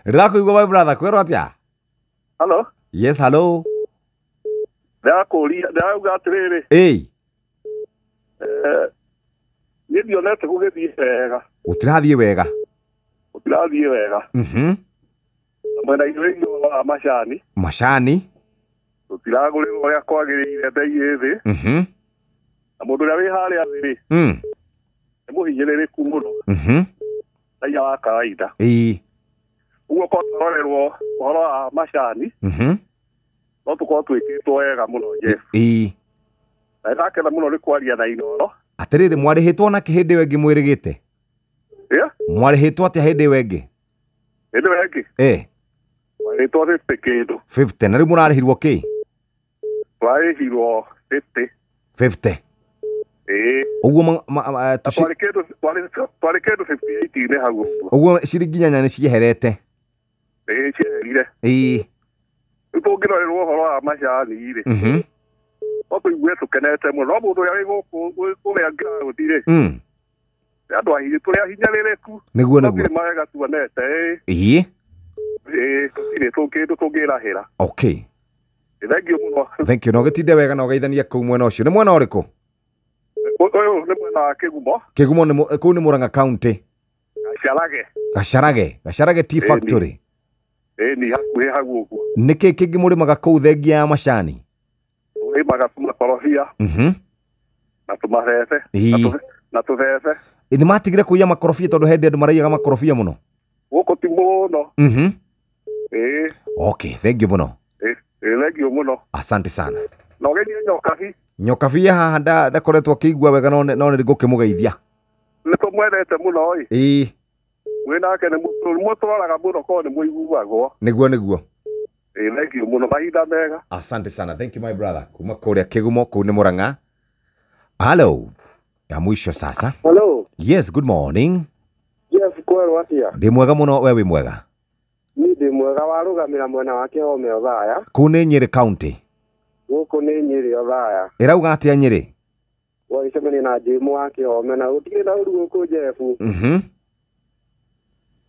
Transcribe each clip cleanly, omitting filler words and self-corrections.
Ndako igwa my brother kwero atia? Hello? Yes, hello. Ndauga atiriri. Hey. Ni ndionete gugithie wega. Utirathie wega. Utirathie wega. Mwena irio wa macani. Macani? Utiragurira uria kwagirire ndai thi. Na mundu uria wi haria thiri. Ni muhinyiririku muno. Ndai wa kawaida. Uguo ko torerwo horo wa macani. No tukorwo twikitwo wega muno Jeff. Na ndakena muno ni kwaria na inoro. Atiriri mwarihitwo na kihindi wengi mwirigite. Mwarihitwo atia hindi wengi? Hindi wengi? Mwarihitwo 50 kindu. 50 na riu murarihirwo ki? Twarihirwo 50. Uguo twari kindu 58 ne hagu. Uguo ciringi nyanya ni cieherete. Cieherire. Tungirorerwo horo wa macani ri. No tuigue tukenete muno. No mundu uria wi guku kuria ground-ri. Andu ahinya turia hinyaririku. Niguo. Mawega tuonete. Tutire tungirahira. Okay. Thank you muno. Thank you. No gitinde wega no geithania kuu mwena ucio. Ni mwena uriku? Uyu ni mwena wa Kigumo. Kigumo ni kuu ni Murang'a County. Gacharage Tea Factory. Ni hakuhi hagu uguo. Niki kingi murimaga kuu thengia ya macani? Turimaga makorobia. Na tumarete. Na tuthece. Ni matigire kuiya makorobia tondu hindi andu maraiyaga makorobia muno. Guku ti muno. Okay, thank you muno. Thank you muno. Asante sana. No geni Nyokabi haha ndakoretwo kĩigua wega no nĩ ngũkĩmũgeithia. Nĩ tũmwendete muno ĩ. Wĩnake nĩ mũtwaraga muno ko nĩ mũiguagwo. Nĩguo. Thank you muno, mahinda mega. Asante sana. Thank you my brother. Kuma kũrĩa Kĩgumo kũu nĩ Murang'a. Hello. Ya mwisho sasa. Hello. Yes, good morning. Yes, kwero atia. Ndĩ mwega muno, we wĩ mwega? Ni ndĩ mwega, warugamira mwena wa Kĩhome Othaya. Kũu nĩ Nyĩrĩ County. Gũkũ nĩ Nyĩrĩ Othaya. Ĩrauga atĩa Nyĩrĩ? Waicemania na Jim wa Kĩhome na gũtirĩ na ũru gũkũ Jeff.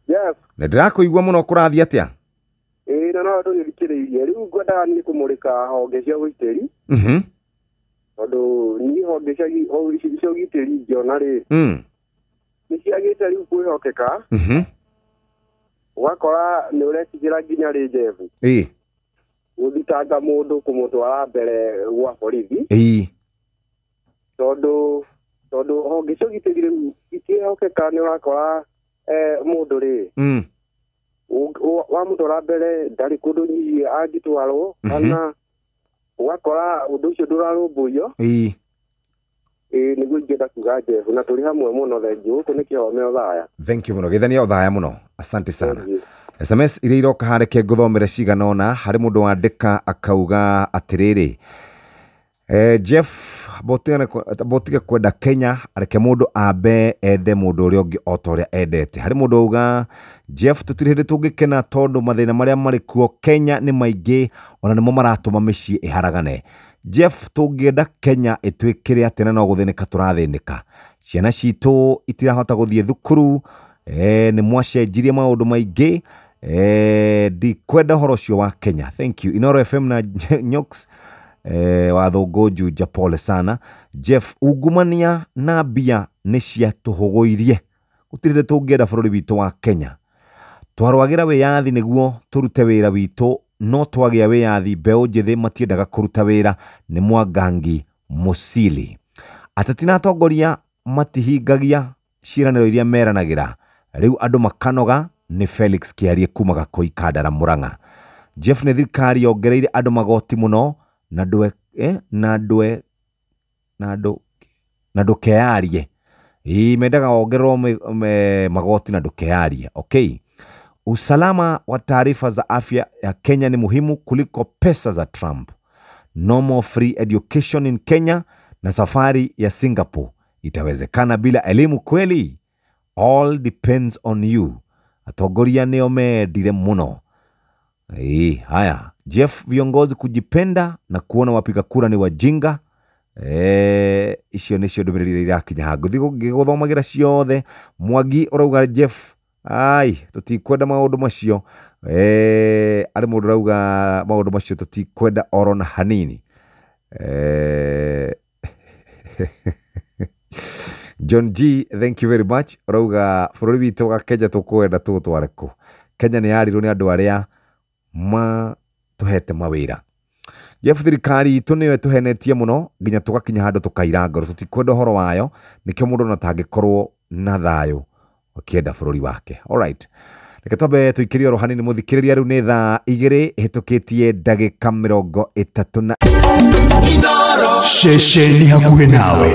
Yes. Nĩ ndĩrakũigua mũno, kũrathiĩ atĩa? Na no tũgĩthikĩrĩirie rĩu ngwendaga niĩ kũmũrĩka honge cia ũgitĩri. Tondũ niĩ honge cia ũgitĩri ingĩona rĩ, nĩ ciagĩte rĩu kwĩhokeka. Ũgakora nĩ ũretigĩra nginya rĩ Jeff. Gũthitanga mũndũ kũmũtwara mbere gwa borithi. Tondũ honge cia ũgitĩri rĩu itiĩhokeka, nĩ ũrakora mũndũ rĩ wamũtwara mbere ndarĩ kũndũ hihi angĩtwarwo, kana ũgakora ũndũ ũcio ndũrarũmbũiyo. Nĩguo ingĩenda kuga Jeff, na tũrĩ hamwe mũno thengiũ. Gũkũ nĩ Kĩhome Othaya. Thank you muno, geithania Othaya muno. Asante sana. SMS iria iroka hareke ngũthomere cigana ũna. Harĩ mũndũ wandĩka akauga atĩrĩrĩ, Jeff botige kwenda Kenya, areke mũndũ ambe ende mũndũ ũrĩa ũngĩ o ta ũrĩa endete. Harĩ mũndũ auga Jeff tũtirĩ hĩndĩ tũngĩkena tondũ mathĩna marĩa marĩ kuo Kenya nĩ maingĩ, ona nĩmo maratũma mĩciĩ ĩharagane. Jeff tũngĩenda Kenya ĩtwĩkĩre atĩ na no gũthĩnĩka tũrathĩnĩka. Ciana citũ itirahota gũthiĩ thukuru, nĩ mwacenjirie maũndũ maingĩ. Ndikwenda ũhoro ũcio wa Kenya. Thank you. Inoro FM na Nyoks wa Thũngũnju Japole sana. Jeff ungumania na mbia nĩ ciatũhũgũirie. Gũtirĩ hĩndĩ tũngĩenda bũrũri witũ wa Kenya. Twarũagĩra wĩyathi nĩguo tũrute wĩra witũ, no twagĩa wĩyathi mbeũ njĩthĩ matiendaga kũruta wĩra. Nĩ Mwangangi Musili. Ateti na atongoria matihingagia ciĩranĩro iria meranagĩra. Rĩu andũ makanoga. Nĩ Felix Kĩarie kuma Gakũi Kandara Murang'a. Jeff nĩ thirikari yongereire andũ magoti mũno na ndũkearie. Mendaga ongererwo magoti na ndũkearie. Okay. Usalama wa taarifa za afya ya Kenya ni muhimu kuliko pesa za Trump. No more free education in Kenya na safari ya Singapore itawezekana bila elimu kweli? All depends on you. Atongoria nĩo mendire muno. Haya. Jeff, viongozi kujipenda na kuona wapiga kura ni wajinga. Icio nĩcio ndũmĩrĩri irakinya ha ngũthiĩ gũthomagĩra ciothe. Mwangi ũrauga Jeff ai tutikwenda maundu macio ari mundu rauga maundu macio tutikwenda orona hanini John G, thank you very much. Rauga bururi witu wa Kenya tukwenda tutware ku. Kenya ni yarirwo ni andu aria ma tuhete mawira. Jeff thirikari tuniwe tuhenetie muno nginya tugakinya handu tukaira ngoro tutikwenda horo wayo nikyo mundu na tangikorwo na thayo akienda bururi wake. All right. Reke twabe tuikirie ro hanini muthikiriria riu ni thaa 2 hitukitie ndagika 30 na Sheshe ni hakuhe nawe.